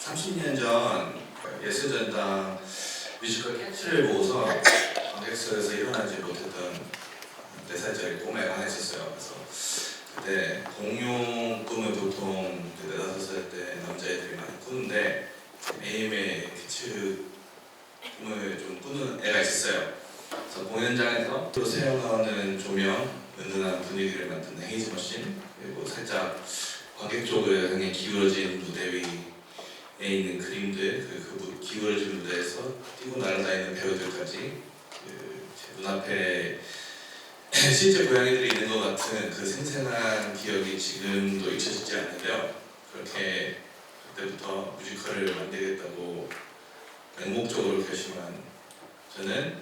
30년 전 예술전당 뮤지컬 캐치를 보고서 관객석에서 일어나지 못했던 4살짜리 꼬마애가 하나 있었어요. 그래서 그때 공룡 꿈을 보통 4~5살 때 남자애들이 많이 꾸는데 매일매일 캐치 꿈을 좀 꾸는 애가 있었어요. 그래서 공연장에서 또 새어나오는 조명, 은은한 분위기를 만드는 헤이즈 머신, 그리고 살짝 관객 쪽을 향해 기울어진 무대 위에 있는 그림들, 그 기울어진 무대에서 뛰고 날아다니는 배우들까지 제 눈앞에 실제 고양이들이 있는 것 같은 그 생생한 기억이 지금도 잊혀지지 않는데요. 그렇게 그때부터 뮤지컬을 만들겠다고 맹목적으로 결심한 저는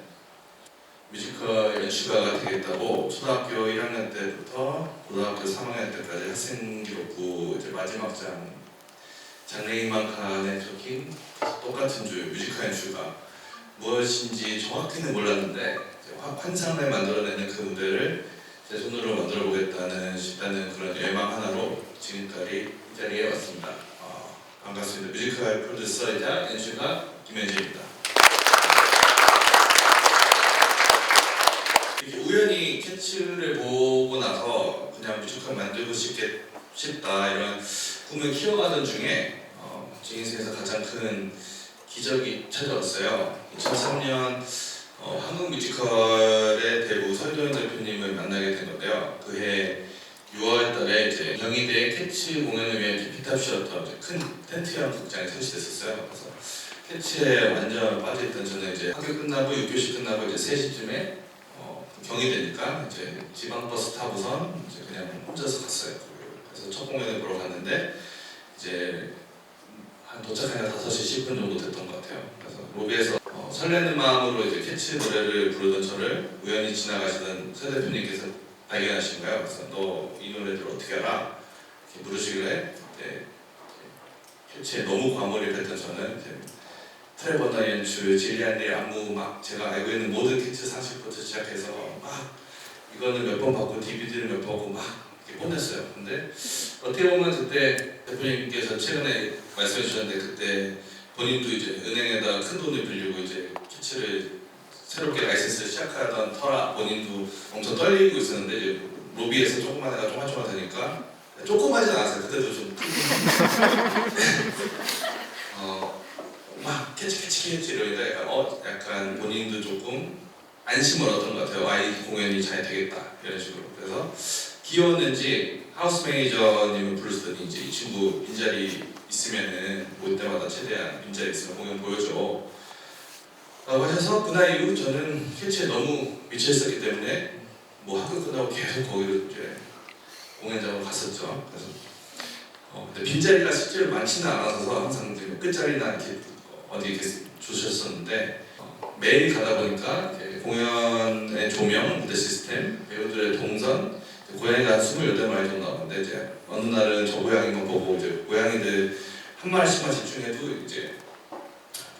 뮤지컬 연출가가 되겠다고 초등학교 1학년 때부터 고등학교 3학년 때까지 학생기록부 마지막 장래희망 칸에 적힌 똑같은 줄 뮤지컬 연출가 무엇인지 정확히는 몰랐는데 환상을 만들어내는 그 무대를 제 손으로 만들어 보겠다는 그런 열망 하나로 지금까지 이 자리에 왔습니다. 반갑습니다. 뮤지컬 프로듀서이자 연출가 김현주입니다. 이렇게 우연히 캐치를 보고 나서 그냥 뮤지컬 만들고 싶다 이런 꿈을 키워가던 중에 제 인생에서 가장 큰 기적이 찾아왔어요. 2003년 한국 뮤지컬의 대부 설도현 대표님을 만나게 된 건데요. 그해 6월달에 이제 경희대 캐치 공연을 위한 피탑 셔터 큰 텐트형 극장에 설치됐었어요. 그래서 캐치에 완전 빠져있던 저는 이제 학교 끝나고 6교시 끝나고 이제 3시쯤에 경희대니까 이제 지방버스 타고선 이제 그냥 혼자서 갔어요. 그래서 첫 공연을 보러 갔는데 이제 한 도착하니까 5시 10분 정도 됐던 것 같아요. 그래서 로비에서 설레는 마음으로 이제 캐치 노래를 부르던 저를 우연히 지나가시던 서 대표님께서 발견하신 거예요. 그래서 너 이 노래들 어떻게 알아? 이렇게 물으시길래 그때 캐치에 너무 과몰입했던 저는 이제 트레버 나 연출, 질리안 리 안무 막 제가 알고 있는 모든 캐치 상식부터 시작해서 막 이거는 몇 번 받고 DVD를 몇 번 보고 막 이렇게 보냈어요. 근데 어떻게 보면 그때 대표님께서 최근에 말씀해 주셨는데 그때 본인도 이제 은행에다가 큰 돈을 빌리고 이제 캐치를 새롭게 라이센스를 시작하던 터라 본인도 엄청 떨리고 있었는데 이제 로비에서 조그만 애가 조마조마하니까 조그마하진 않았어요. 그때도 좀 막 캐치 이러니까 약간 본인도 조금 안심을 얻은 것 같아요. 이 공연이 잘 되겠다 이런 식으로. 그래서 귀여웠는지 하우스 매니저님을 부르시더니 이제 이 친구 빈자리 있으면은 올 때마다 최대한 빈자리 있으면 공연 보여줘 라고 하셔서 그날 이후 저는 캐치에 너무 미쳐있었기 때문에 뭐 학교 끝나고 계속 거기로 이제 공연장으로 갔었죠. 그래서 근데 빈자리가 실제로 많지는 않아서 항상 이제 끝자리나 이렇게 어디 이렇게 주셨었는데 매일 가다 보니까 공연의 조명, 무대 시스템, 배우들의 동선, 고양이가 28마리 정도 나오는데 이제 어느 날은 저 고양이만 보고 이제 고양이들 한 마리씩만 집중해도 이제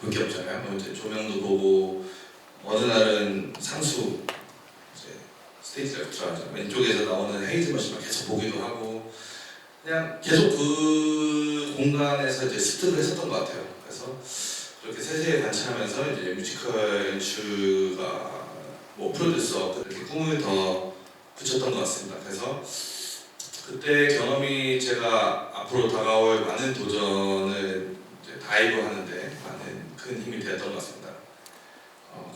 볼 게 없잖아요. 이제 조명도 보고 어느 날은 상수 이제 스테이지가 들어가죠. 왼쪽에서 나오는 헤이즈 머신만 계속 보기도 하고 그냥 계속 그 공간에서 이제 습득을 했었던 것 같아요. 그래서 그렇게 세세히 관찰하면서 이제 뮤지컬 연출가 뭐 프로듀서 이렇게 꿈을 더 붙였던 것 같습니다. 그래서 그때 경험이 제가 앞으로 다가올 많은 도전을 이제 다이브하는데 많은 큰 힘이 되었던 것 같습니다.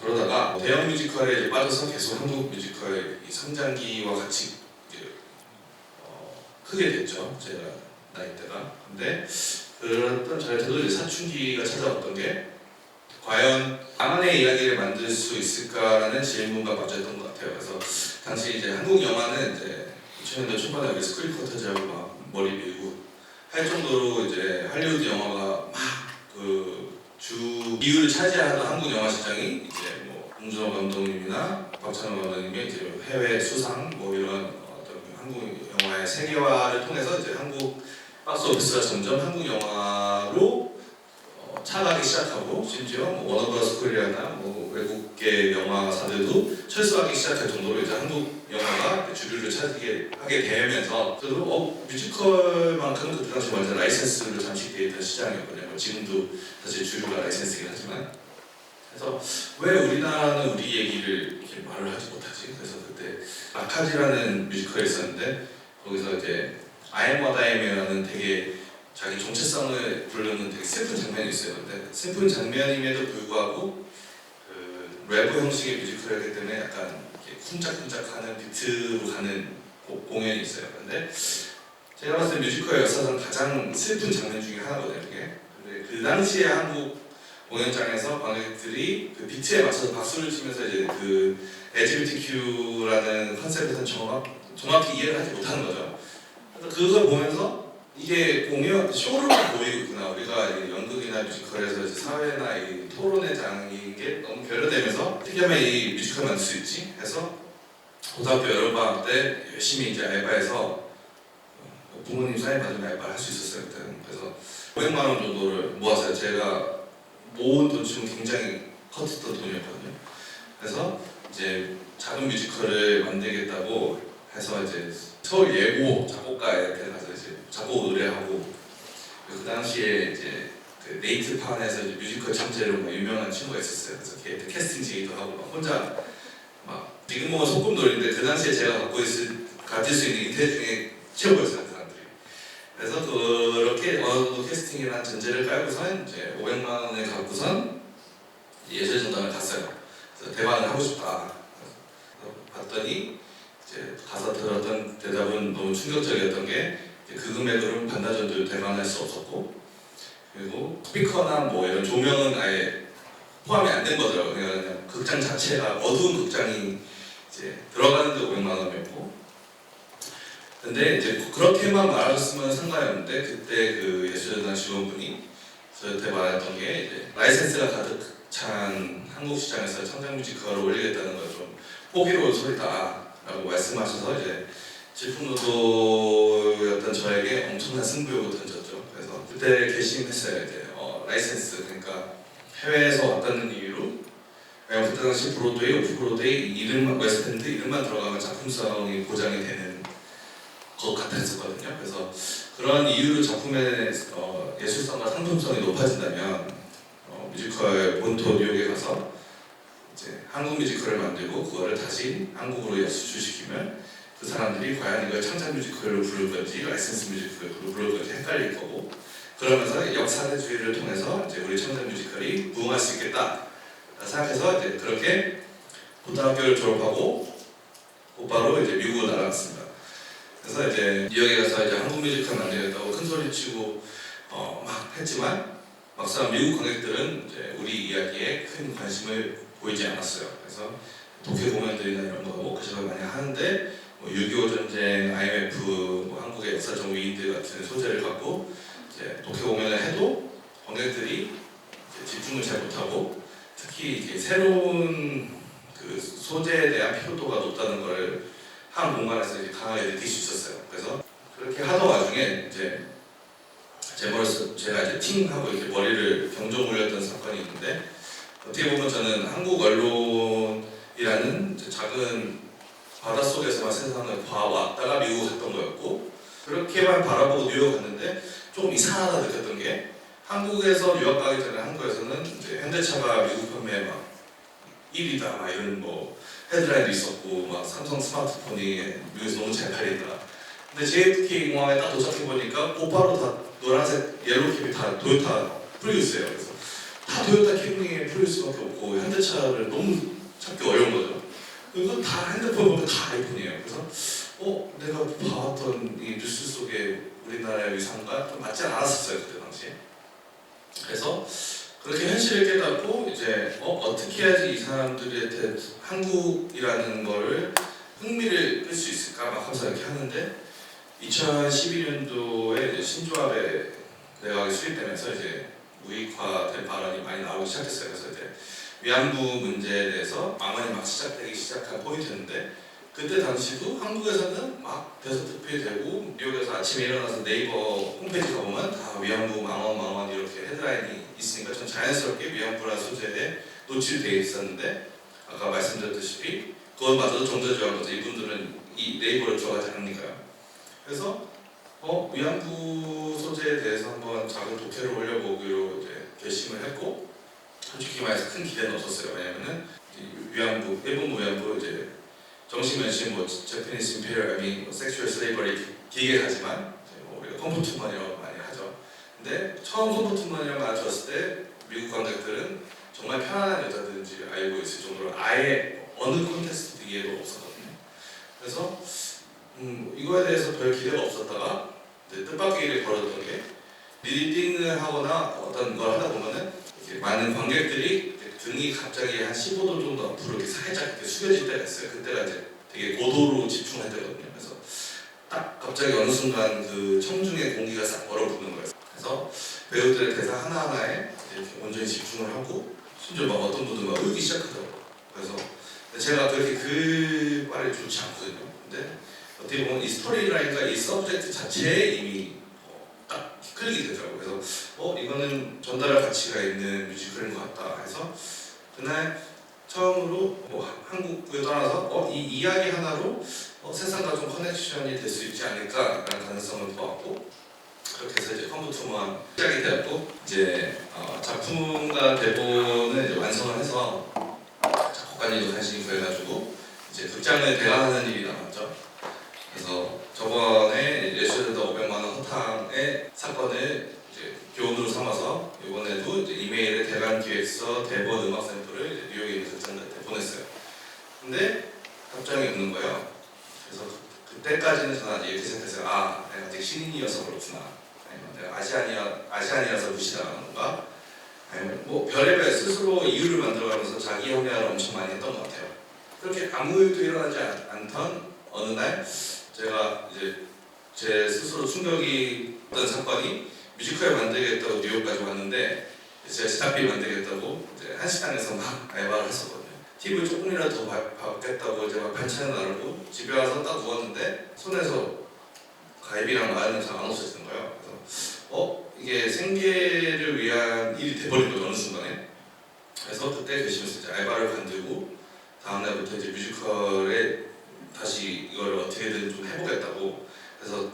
그러다가 대형 뮤지컬에 이제 빠져서 계속 한국 뮤지컬 이 성장기와 같이 이제 크게 됐죠. 제가 나이대가. 근데 그랬던 저한테도 이제 사춘기가 찾아왔던 게 과연 나만의 이야기를 만들 수 있을까라는 질문과 맞았던 것 같아요. 그래서 당시 이제 한국 영화는 이제 2000년대 초반에 여기 스크린커터즈하고 막 머리 밀고 할 정도로 이제 할리우드 영화가 막 그 비율을 차지하던 한국 영화 시장이 이제 뭐 봉준호 감독님이나 박찬호 감독님의 이제 해외 수상 뭐 이런 어떤 한국 영화의 세계화를 통해서 이제 한국 박스 오피스가 점점 한국 영화로 차가기 시작하고 심지어 뭐 워너브러스 코리아나 뭐 외국계 영화사들도 철수하기 시작할 정도로 이제 한국 영화가 주류를 차지하게 하게 되면서 저도 뮤지컬만큼 그때 당시 완전 라이센스로 잠식되어 있던 시장이었거든요. 뭐 지금도 사실 주류가 라이센스이긴 하지만 그래서 왜 우리나라는 우리 얘기를 이렇게 말을 하지 못하지? 그래서 그때 아카지라는 뮤지컬이 있었는데 거기서 이제 I Am What I Am이라는 되게 자기 정체성을 부르는 되게 슬픈 장면이 있어요. 근데 슬픈 장면임에도 불구하고 그 래퍼 형식의 뮤지컬이기 때문에 약간 이렇게 쿵짝쿵짝하는 비트로 가는 공연이 있어요. 근데 제가 봤을 때 뮤지컬 역사상 가장 슬픈 장면 중에 하나거든요. 이게. 근데 그 당시에 한국 공연장에서 관객들이 그 비트에 맞춰서 박수를 치면서 이제 그 LGBTQ라는 컨셉에서 정확히 이해를 하지 못하는 거죠. 그래서 그걸 보면서 이게 공연 쇼로만 보이고 있구나. 우리가 연극이나 뮤지컬에서 이제 사회나 이 토론의 장인 게 너무 결여되면서 어떻게 하면 이 뮤지컬 만들 수 있지? 해서 고등학교 여름방학 때 열심히 이제 알바해서 부모님 사인 받으면 알바를 할 수 있었어요. 그때는. 그래서 500만 원 정도를 모았어요. 제가 모은 돈 중에 굉장히 컸던 돈이었거든요. 그래서 이제 작은 뮤지컬을 만들겠다고 해서 이제 서울 예고 작곡가한테 가서 이제 작곡 의뢰하고 그 당시에 이제 그 네이트판에서 이제 뮤지컬 천재로 막 유명한 친구가 있었어요. 그래서 걔한테 캐스팅 제의도 하고 막 혼자 막 지금은 소꿉놀이인데 그 당시에 제가 가질 수 있는 인테리어 중에 최고였어요. 그 사람들이. 그래서 그렇게 어느 정도 캐스팅이라는 전제를 깔고선 이제 500만 원을 갖고선 예술전당을 갔어요. 그래서 대만을 하고 싶다. 그래서 봤더니 이제 가서 들었던 대답은 너무 충격적이었던 게 그 금액으로는 반나절도 대관할 수 없었고 그리고 스피커나 뭐 이런 조명은 아예 포함이 안 된 거더라고요. 그냥 극장 자체가 어두운 극장이 이제 들어가는데 500만 원이었고 근데 이제 그렇게만 말하셨으면 상관이 없는데 그때 그 예술전당 직원분이 저한테 말했던 게 이제 라이센스가 가득 찬 한국 시장에서 창작 뮤지컬을 올리겠다는 건 좀 호기로운 소리다라고 말씀하셔서 이제 질풍노도였던 저에게 엄청난 승부욕을 던졌죠. 그래서 그때 결심했어요. 이제 라이센스 그러니까 해외에서 왔다는 이유로 왜냐면 그때 당시 브로드웨이, 오프브로드웨이 이름만 웨스트엔드 이름만 들어가면 작품성이 보장이 되는 것 같았었거든요. 그래서 그런 이유로 작품의 예술성과 상품성이 높아진다면 뮤지컬 본토 뉴욕에 가서 이제 한국 뮤지컬을 만들고 그거를 다시 한국으로 수출시키면 그 사람들이 과연 이걸 창작 뮤지컬로 부를 건지 라이센스 뮤지컬로 부를 건지 헷갈릴 거고 그러면서 역사대주의를 통해서 이제 우리 창작 뮤지컬이 부흥할 수 있겠다 생각해서 이제 그렇게 고등학교를 졸업하고 곧바로 이제 미국으로 날아갔습니다. 그래서 이제 뉴욕에 가서 이제 한국 뮤지컬 만들겠다고 큰 소리 치고 막 했지만 막상 미국 관객들은 이제 우리 이야기에 큰 관심을 보이지 않았어요. 그래서 독해 공연들이나 이런 거 워크숍을 많이 하는데 뭐 6.25 전쟁, IMF, 뭐 한국의 역사적 위인들 같은 소재를 갖고 이제 독해 공연을 해도 관객들이 집중을 잘 못하고 특히 이제 새로운 그 소재에 대한 피로도가 높다는 걸 한 공간에서 이제 강하게 느낄 수 있었어요. 그래서 그렇게 하던 와중에 이제 제 머릿속 제가 이제 팅하고 이렇게 머리를 병정 올렸던 사건이 있는데 어떻게 보면 저는 한국 언론이라는 작은 바닷속에서만 세상을 봐왔다가 미국 갔던 거였고 그렇게만 바라보고 뉴욕 갔는데 조금 이상하다 느꼈던 게 한국에서 유학 가기 전에 한국에서는 이제 현대차가 미국 판매 막 1위다 막 이런 뭐 헤드라인도 있었고 막 삼성 스마트폰이 미국에서 너무 잘 팔린다. 근데 JFK 공항에 딱 도착해 보니까 곧바로 다 노란색 옐로우캡이 다 토요타 프리우스예요. 그래서 다 토요타 캠리의 프리우스밖에 없고 현대차를 너무 찾기 어려운 거죠. 그리고 다 핸드폰 보면 다 아이폰이에요. 그래서 내가 봐왔던 이 뉴스 속에 우리나라의 위상과 좀 맞지 않았었어요 그때 당시에. 그래서 그렇게 현실을 깨닫고 이제 어떻게 해야지 이 사람들한테 한국이라는 거를 흥미를 끌 수 있을까 막 하면서 이렇게 하는데 2012년도에 이제 신조합의 내각이 수립되면서 이제 우익화된 발언이 많이 나오기 시작했어요. 그래서 이제 위안부 문제에 대해서 망언이 막 시작한 포인트였는데 그때 당시도 한국에서는 막 대서특필되고 뉴욕에서 아침에 일어나서 네이버 홈페이지 가보면 다 위안부 망언 이렇게 헤드라인 스토리라인이 있으니까 전 자연스럽게 위안부라는 소재에 노출되어 있었는데 아까 말씀드렸다시피 그것마저도 정저지한 거죠. 이분들은 이 네이버를 좋아하지 않으니까요. 그래서 위안부 소재에 대해서 한번 작은 독해를 올려보기로 이제 결심을 했고 솔직히 말해서 큰 기대는 없었어요. 왜냐면은 위안부, 일본 위안부 이제 정식 면식 뭐 Japanese Imperial Army, 뭐 Sexual Slavery 기계하지만 뭐 우리가 컴포트먼이라고 많이 하죠. 근데 처음 컴포트먼이라고 말 들었을 때 미국 관객들은 정말 편안한 여자들인지 알고 있을 정도로 아예 어느 콘테스트 이해도 없었거든요. 그래서 이거에 대해서 별 기대가 없었다가 뜻밖의 일이 벌어졌던 게 리딩을 하거나 어떤 걸 하다 보면은 많은 관객들이 등이 갑자기 한 15도 정도 앞으로 이렇게 살짝 이렇게 숙여질 때가 있어요. 그때가 이제 되게 고도로 집중할 때거든요. 그래서 딱 갑자기 어느 순간 그 청중의 공기가 싹 얼어붙는 거예요. 그래서 배우들의 대사 하나하나에 이렇게 온전히 집중을 하고 심지어 막 어떤 분들은 막 울기 시작하더라고요. 그래서 제가 그렇게 그 말이 좋지 않거든요. 근데 어떻게 보면 이 스토리라인과 이 서브젝트 자체에 이미 딱 클릭이 되더라고요. 그래서 이거는 전달할 가치가 있는 뮤지컬인 것 같다 해서 그날 처음으로 한국을 떠나서 이 이야기 하나로 세상과 좀 커넥션이 될 수 있지 않을까라는 가능성을 보았고 그렇게 해서 이제 컴퓨터만 시작이 되었고 이제 작품과 대본을 이제 완성을 해서 작곡가님도 간신히 구해가지고 이제 극장을 대관하는 일이 남았죠. 그래서 저번에 예술에다 500만 원 허탕의 사건을 이제 교훈으로 삼아서 이번에도 이제 이메일에 대관 기획서, 대본, 음악 샘플을 이제 뉴욕에 있는 극장들한테 보냈어요. 근데 답장이 없는 거예요. 그래서 그때까지는 저는 아직 이렇게 생각했어요. 내가 아직 신인이어서 그렇구나. 아니면 내가 아시안이라서 무시당하는 건가? 아니면 뭐 별의별 스스로 이유를 만들어가면서 자기 협력을 엄청 많이 했던 것 같아요. 그렇게 아무 일도 일어나지 않던 어느 날 제가 이제 제 스스로 충격이 있던 사건이 뮤지컬 만들겠다고 뉴욕까지 왔는데 제가 제작비 만들겠다고 이제 한 식당에서 막 알바를 했었거든요. 팁을 조금이라도 더 받겠다고 이제 막 반찬을 나르고 집에 와서 딱 누웠는데 손에서 가입이랑 마요는 잘 안 없어지는 거예요. 그래서 이게 생계를 위한 일이 돼버린 거죠, 어느 순간에. 그래서 그때 결심했어요. 이제 알바를 관두고 다음날부터 이제 뮤지컬에 다시 이걸 어떻게든 좀 해보겠다고. 그래서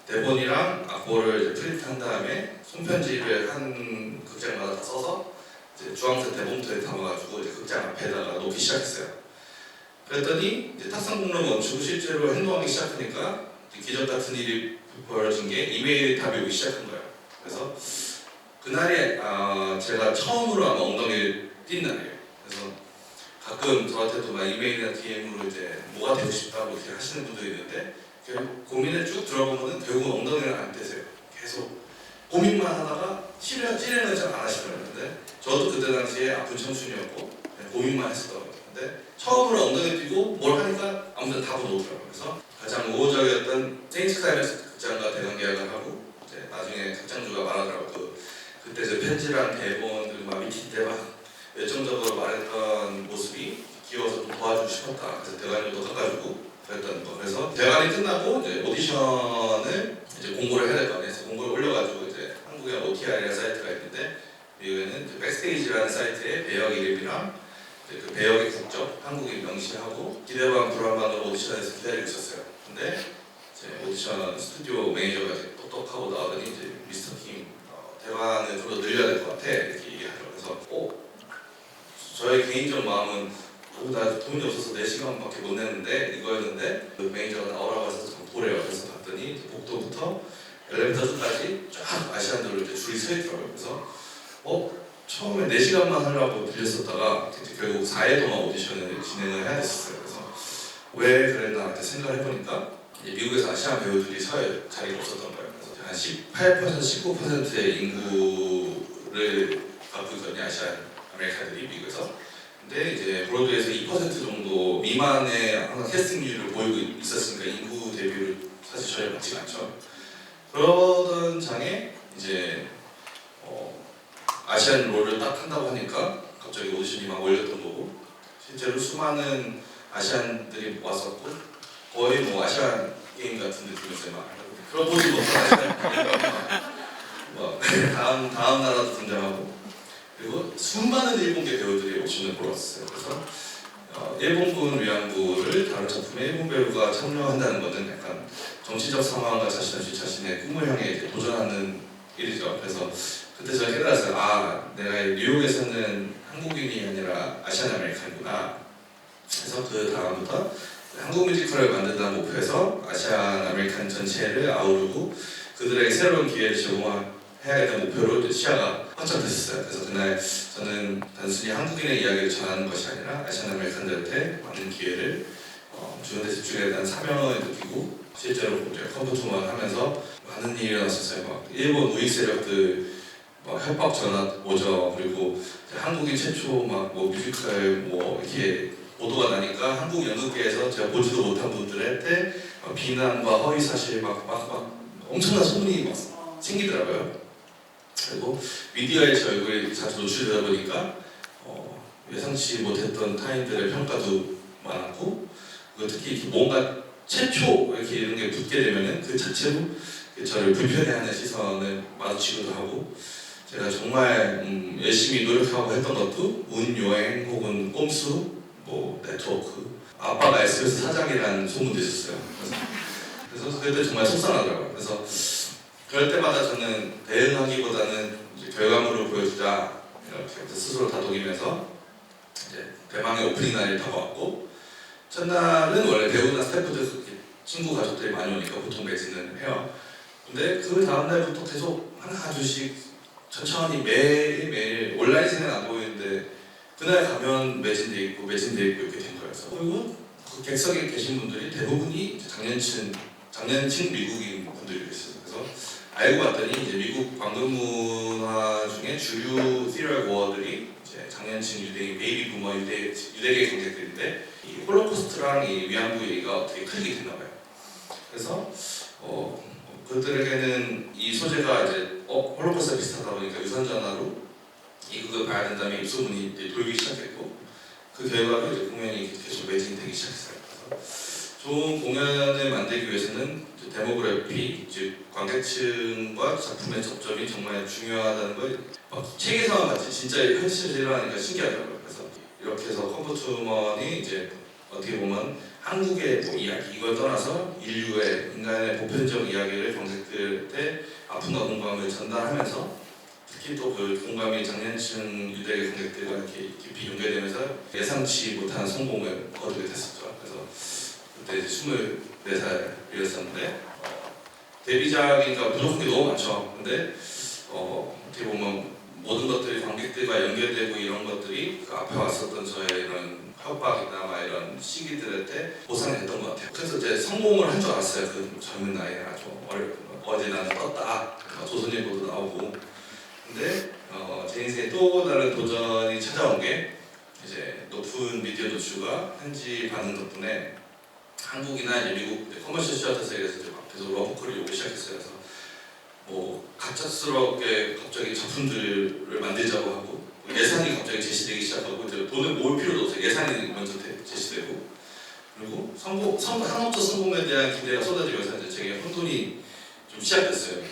대본이랑 악보를 이제 프린트한 다음에 손편지를 한 극장마다 다 써서 이제 주황색 대봉투에 담아가지고 이제 극장 앞에다가 놓기 시작했어요. 그랬더니 이제 탁상공론 멈추고 실제로 행동하기 시작하니까 기적 같은 일이 벌어진 게 이메일 답이 오기 시작한 거예요. 그래서 그날이 제가 처음으로 아마 엉덩이를 띈 날이에요. 그래서 가끔 저한테도 막 이메일이나 DM으로 이제 뭐가 되고 싶다고 이렇게 하시는 분들이 있는데 고민을 쭉 들어보면 결국은 엉덩이를 안 떼세요. 계속 고민만 하다가 실행을 잘 안 하시더라고요. 근데 저도 그때 당시에 아픈 청춘이었고 고민만 했었던 거예요. 근데 처음으로 엉덩이 띄고 뭘 하니까 아무튼 답은 오더라고요. 그래서 가장 우호적이었던 세인트 클라이맥스 극장과 대관 계약을 하고 이제 나중에 극장주가 말하더라고요. 그때 저 편지랑 대본 그리고 막 미팅 때 막 열정적으로 말했던 모습이 귀여워서 좀 도와주고 싶었다. 그래서 대관료도 깎아주고 그랬던 거. 그래서 대관이 끝나고 이제 오디션을 이제 공고를 해야 될 거 아니에요. 그래서 공고를 올려가지고 이제 한국에 OTR이라는 사이트가 있는데 미국에는 이제 백스테이지라는 사이트에 배역 이름이랑 그 배역의 국적, 한국인 명시하고 기대반 불안반으로 오디션에서 기다리고 있었어요. 근데 이제 오디션 스튜디오 매니저가 이제 똑똑하고 나오더니 이제 미스터 킴 대관을 좀 더 늘려야 될 것 같아 이렇게 얘기하더라고요. 그래서 저의 개인적 마음은 나 돈이 없어서 4시간밖에 못 냈는데 이거였는데 그 매니저가 나오라고 해서 보래요. 그래서 봤더니 복도부터 엘리베이터까지 쫙 아시안들로 이제 줄이 서 있더라고요. 그래서 처음에 4시간만 하려고 빌렸었다가 이제 결국 4일 동안 오디션을 진행을 해야 됐었어요. 그래서 왜 그랬나 이렇게 생각을 해보니까 미국에서 아시안 배우들이 사회에 자리가 없었던 거예요. 그래서 한 18%, 19%의 인구를 갖고 있거든요. 아시안 아메리카들이 미국에서. 근데 이제 브로드웨이에서 2% 정도 미만의 항상 캐스팅률을 보이고 있었으니까 인구 대비를 사실 전혀 맞지가 않죠. 그러던 장에 이제 아시안 롤을 딱 한다고 하니까 갑자기 오디션이 막 올렸던 거고 실제로 수많은 아시안들이 왔었고 거의 뭐 아시안 게임 같은 느낌이었어요. 막 그런 보지 못한 아시안 게임이 막 다음 나라도 등장하고 그리고 수많은 일본계 배우들이 오션을 보러 왔어요. 그래서 일본군 위안부를 다룬 작품에 일본 배우가 참여한다는 것은 약간 정치적 상황과 자신의 꿈을 향해 이제 도전하는 일이죠. 그래서 그때 제가 깨달았어요. 아, 내가 뉴욕에 사는 한국인이 아니라 아시안 아메리칸이구나. 그래서 그 다음부터 한국 뮤지컬을 만든다는 목표에서 아시안 아메리칸 전체를 아우르고 그들에게 새로운 기회를 제공해야겠다는 목표로 시야가 확장됐었어요. 그래서 그날 저는 단순히 한국인의 이야기를 전하는 것이 아니라 아시안 아메리칸들한테 많은 기회를 주는 데 집중에 대한 사명을 느끼고 실제로 이제 컴퓨터만 하면서 많은 일이 일어났었어요. 막 일본 우익 세력들 막 협박 전화 오죠. 그리고 한국인 최초 막 뭐 뮤지컬 뭐 이렇게 보도가 나니까 한국 연극계에서 제가 보지도 못한 분들한테 비난과 허위 사실 막 엄청난 소문이 막 생기더라고요. 그리고 미디어에 제 얼굴이 자주 노출되다 보니까 예상치 못했던 타인들의 평가도 많았고 그리고 특히 이렇게 뭔가 최초 이렇게 이런 게 붙게 되면은 그 자체로 저를 불편해하는 시선을 마주치기도 하고 제가 정말 열심히 노력하고 했던 것도 운, 여행 혹은 꼼수, 뭐 네트워크 아빠가 SBS 사장이라는 소문도 있었어요. 그래서 그때 정말 속상하더라고요. 그래서 그럴 때마다 저는 대응하기보다는 이제 결과물을 보여주자 이렇게 스스로 다독이면서 이제 대망의 오프닝 날이 다가왔고 첫날은 원래 배우나 스태프들 친구 가족들이 많이 오니까 보통 매진을 해요. 근데 그 다음날부터 계속 하나 둘씩 천천히 매일매일 온라인상은 안 보이는데 그날 가면 매진돼 있고 이렇게 된 거예요. 그리고 그 객석에 계신 분들이 대부분이 장년층 미국인 분들이 계셨어요. 그래서 알고 봤더니 이제 미국 관금 문화 중에 주류 시리얼 고어들이 이제 장년층 유대인 베이비 부머 유대계 관객들인데 이 홀로코스트랑 이 위안부 얘기가 어떻게 클릭이 됐나 봐요. 그래서 그들에게는 이 소재가 이제 홀로코스트가 비슷하다 보니까 유선 전화로 이 곡을 봐야 된다면 입소문이 이제 돌기 시작했고 그 결과로 이제 공연이 계속 매진되기 시작했어요. 그래서 좋은 공연을 만들기 위해서는 데모그래피, 즉 관객층과 작품의 접점이 정말 중요하다는 걸 책에서만 봤지 진짜 현실에서 일어나니까 신기하더라고요. 그래서 이렇게 해서 컴포트먼이 이제 어떻게 보면 한국의 뭐 이야기 이걸 떠나서 인간의 보편적 이야기를 관객들한테 아픔과 공감을 전달하면서 특히 또 그 공감이 장년층 유대계 관객들과 이렇게 깊이 연결되면서 예상치 못한 성공을 거두게 됐었죠. 그래서 그때 이제 24살이었었는데 데뷔작이니까 부족한 게 너무 많죠. 근데 어떻게 보면 모든 것들이 관객들과 연결되고 이런 것들이 그 앞에 왔었던 저의 이런 협박이나 막 이런 시기들한테 보상이 됐던 것 같아요. 그래서 이제 성공을 한 줄 알았어요. 그 젊은 나이에 아주 어제 나는 떴다. 조선일보도 나오고. 근데 제 인생에 또 다른 도전이 찾아온 게 이제 높은 미디어 노출과 현지 반응 덕분에 한국이나 이제 미국 커머셜 시어터스에서 계속 러브콜이 오기 시작했어요. 그래서 뭐 갑작스럽게 갑자기 작품들을 만들자고 하고 예산이 갑자기 제시되기 시작하고 이제 돈을 모을 필요도 없어요. 예산이 먼저 제시되고 그리고 상업적 성공에 대한 기대가 쏟아지면서 이제 제게 혼돈이 좀 시작됐어요.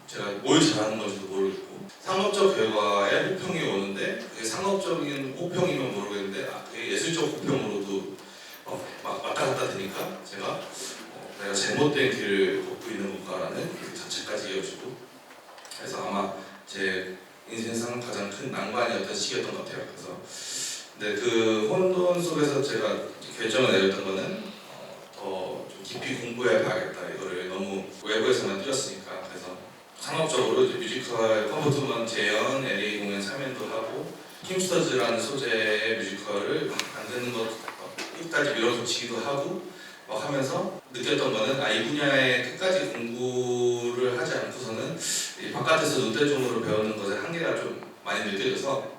제가 뭘 잘하는 건지도 모르겠고 상업적 결과에 호평이 오는데 그게 상업적인 호평이면 모르겠는데 그게 예술적 호평으로도 막 왔다 갔다 되니까 제가 내가 잘못된 길을 걷고 있는 건가라는 그 자체까지 이어지고 그래서 아마 제 인생상 가장 큰 난관이었던 시기였던 것 같아요. 그래서 근데 그 혼돈 속에서 제가 결정을 내렸던 거는 더 좀 깊이 공부해 봐야겠다. 이거를 너무 외부에서만 뛰었으니까. 그래서 상업적으로 이제 뮤지컬 컴포트먼 재연, LA 공연 참여도 하고 킹스터즈라는 소재의 뮤지컬을 만드는 것 끝까지 밀어붙이기도 하고 막 하면서 느꼈던 거는 이 분야에 끝까지 공부를 하지 않고서는 이 바깥에서 눈대중으로 배우는 것의 한계가 좀 많이 느껴져서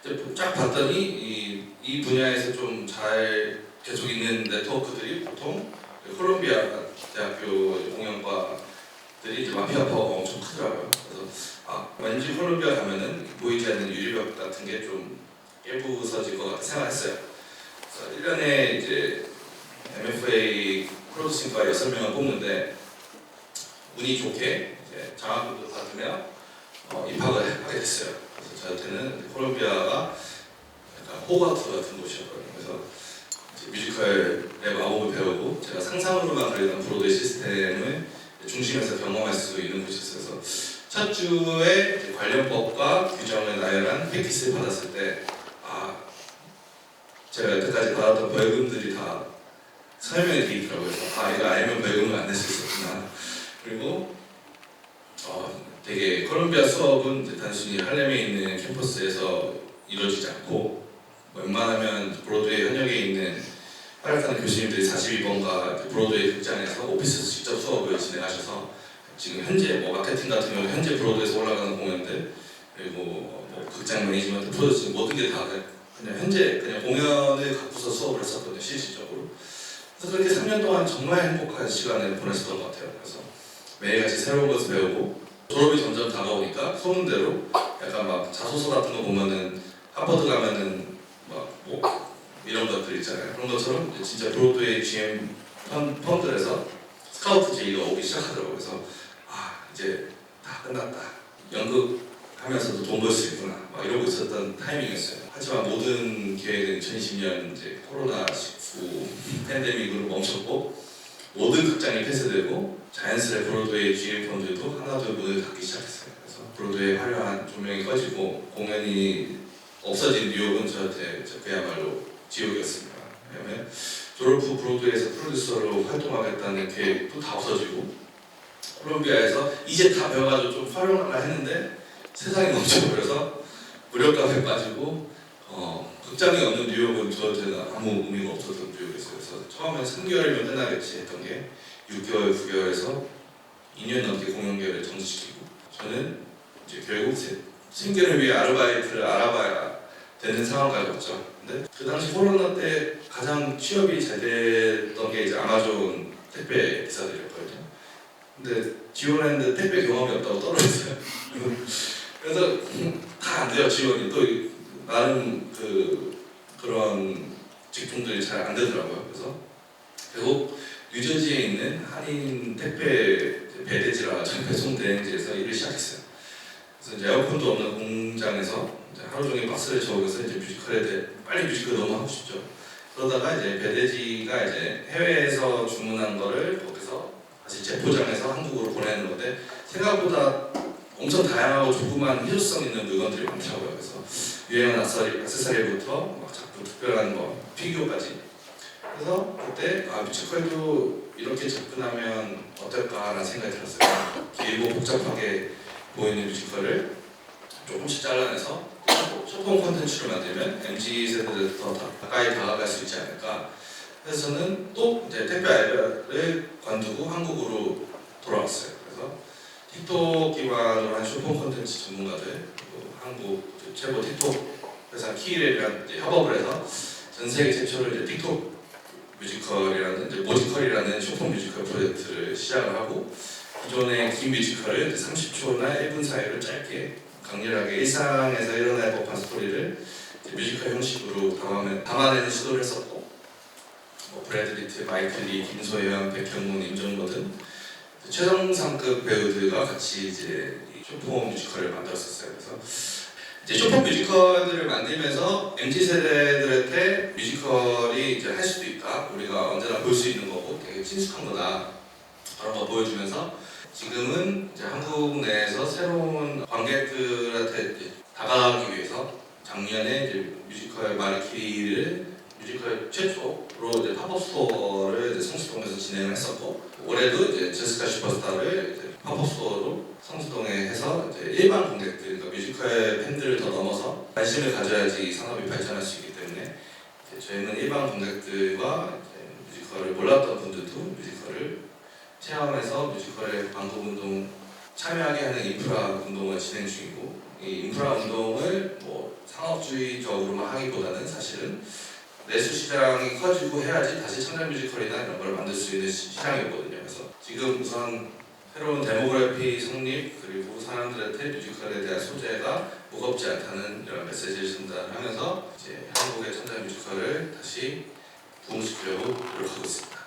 이제 쫙 봤더니 이 분야에서 좀 잘 계속 있는 네트워크들이 보통 콜롬비아 대학교 공연과들이 이제 마피아 파워가 엄청 크더라고요. 그래서 왠지 콜롬비아 가면은 보이지 않는 유리벽 같은 게 좀 깨부서질 것 같다 생각했어요. 그래서 1년에 이제 MFA 프로듀싱과 6명을 뽑는데 운이 좋게 이제 장학금도 받으면서 하며 입학을 하게 됐어요. 그래서 저한테는 콜롬비아가 약간 호가트 같은 곳이었거든요. 그래서 뮤지컬의 마법을 배우고 제가 상상으로만 그리던 브로드웨이 시스템을 중심에서 경험할 수 있는 곳이었어요. 그래서 첫 주에 관련법과 규정을 나열한 팩티스를 받았을 때 제가 여태까지 받았던 벌금들이 다 설명이 되어 있더라고요. 그래서 이거 알면 벌금을 안 낼 수 있었구나. 그리고 되게 콜롬비아 수업은 이제 단순히 할렘에 있는 캠퍼스에서 이루어지지 않고 웬만하면 브로드웨이 현역에 있는 활약하는 교수님들이 42번가 브로드웨이 극장에서 오피스에서 직접 수업을 진행하셔서 지금 현재 마케팅 같은 경우 현재 브로드웨이에서 올라가는 공연들 그리고 극장 매니지먼트 프로듀스 모든 게 다 그냥 현재 그냥 공연을 갖고서 수업을 했었거든요. 실질적으로. 그래서 그렇게 3년 동안 정말 행복한 시간을 보냈었던 것 같아요. 그래서 매일같이 새로운 것을 배우고 졸업이 점점 다가오니까 소문대로 약간 막 자소서 같은 거 보면은 하버드 가면은 이런 것들 있잖아요. 그런 것처럼 진짜 브로드웨이 GM 펀들에서 스카우트 제의가 오기 시작하더라고요. 그래서 이제 다 끝났다. 연극 하면서도 돈 벌 수 있구나. 막 이러고 있었던 타이밍이었어요. 하지만 모든 계획은 2020년 이제 코로나19 팬데믹으로 멈췄고 모든 극장이 폐쇄되고 자연스레 브로드웨이 GM 펀들도 하나둘 문을 닫기 시작했어요. 그래서 브로드웨이 화려한 조명이 꺼지고 공연이 없어진 뉴욕은 저한테 그야말로 지옥이었습니다. 왜냐하면 졸업 후 브로드웨이에서 프로듀서로 활동하겠다는 계획도 다 없어지고 콜롬비아에서 이제 다 배워가지고 좀 활용하려 했는데 세상이 멈춰버려서 무력감에 빠지고 극장이 없는 뉴욕은 저한테는 아무 의미가 없었던 뉴욕이었어요. 그래서 처음에 3개월이면 끝나겠지 했던 게 6개월, 9개월에서 2년 넘게 공연 계획을 정지시키고 저는 이제 결국 생계를 위해 아르바이트를 알아봐야 되는 상황까지 왔죠. 근데 그 당시 코로나 때 가장 취업이 잘 됐던 게 이제 아마존 택배 기사들이었거든요. 근데 지원했는데 택배 경험이 없다고 떨어졌어요. 그래서 다 안 돼요. 지원이 또 나름 그런 직종들이 잘 안 되더라고요. 그래서 결국 뉴저지에 있는 한인 택배 배대지라 배송 대행지에서 일을 시작했어요. 그래서 이제 에어컨도 없는 공장에서 이제 하루 종일 박스를 저으면서 이제 뮤지컬에 대해 빨리 뮤지컬 너무 하고 싶죠. 그러다가 이제 배대지가 이제 해외에서 주문한 거를 거기서 다시 재포장해서 한국으로 보내는 건데 생각보다 엄청 다양하고 조그만 희소성 있는 물건들이 많더라고요. 그래서 유행한 액세서리부터 막 자꾸 특별한 피규어까지. 그래서 그때 뮤지컬도 이렇게 접근하면 어떨까라는 생각이 들었어요. 길고 복잡하게 보이는 뮤지컬을 조금씩 잘라내서 소품 콘텐츠를 만들면 MZ세대들 더 가까이 다가갈 수 있지 않을까. 그래서 저는 또 이제 택배 알바를 관두고 한국으로 돌아왔어요. 그래서 틱톡 기반으로 한 쇼폼 콘텐츠 전문가들 그리고 한국 최고 틱톡 회사 키일이랑 협업을 해서 전 세계 최초로 이제 틱톡 뮤지컬이라는 이제 모지컬이라는 쇼폼 뮤지컬 프로젝트를 시작을 하고 기존의 긴 뮤지컬을 30초나 1분 사이로 짧게 강렬하게 일상에서 일어날 법한 스토리를 뮤지컬 형식으로 담아내는 시도를 했었고 브래드 리트, 마이클 리, 김소연, 백현문, 임정모 등 최정상급 배우들과 같이 이제 쇼폼 뮤지컬을 만들었었어요. 그래서 이제 쇼폼 뮤지컬들을 만들면서 MZ 세대들한테 뮤지컬이 이제 할 수도 있다. 우리가 언제나 볼 수 있는 거고 되게 친숙한 거다. 그런 거 보여주면서 지금은 이제 한국 내에서 새로운 관객들한테 다가가기 위해서 작년에 이제 뮤지컬 마리키리를 뮤지컬 최초로 이제 팝업 스토어를 이제 성수동에서 진행을 했었고 올해도 이제 제시카 슈퍼스타를 이제 팝업 스토어로 성수동에 해서 이제 일반 관객들, 그러니까 뮤지컬 팬들을 더 넘어서 관심을 가져야지 이 산업이 발전할 수 있기 때문에 이제 저희는 일반 관객들과 이제 뮤지컬을 몰랐던 분들도 뮤지컬을 체험해서 뮤지컬의 광고 운동 참여하게 하는 인프라 운동을 진행 중이고 이 인프라 운동을 상업주의적으로만 하기보다는 사실은 내수 시장이 커지고 해야지 다시 청년 뮤지컬이나 이런 걸 만들 수 있는 시장이거든요. 그래서 지금 우선 새로운 데모그래피 성립 그리고 사람들한테 뮤지컬에 대한 소재가 무겁지 않다는 이런 메시지를 전달하면서 이제 한국의 청년 뮤지컬을 다시 부흥시키려고 노력하고 있습니다.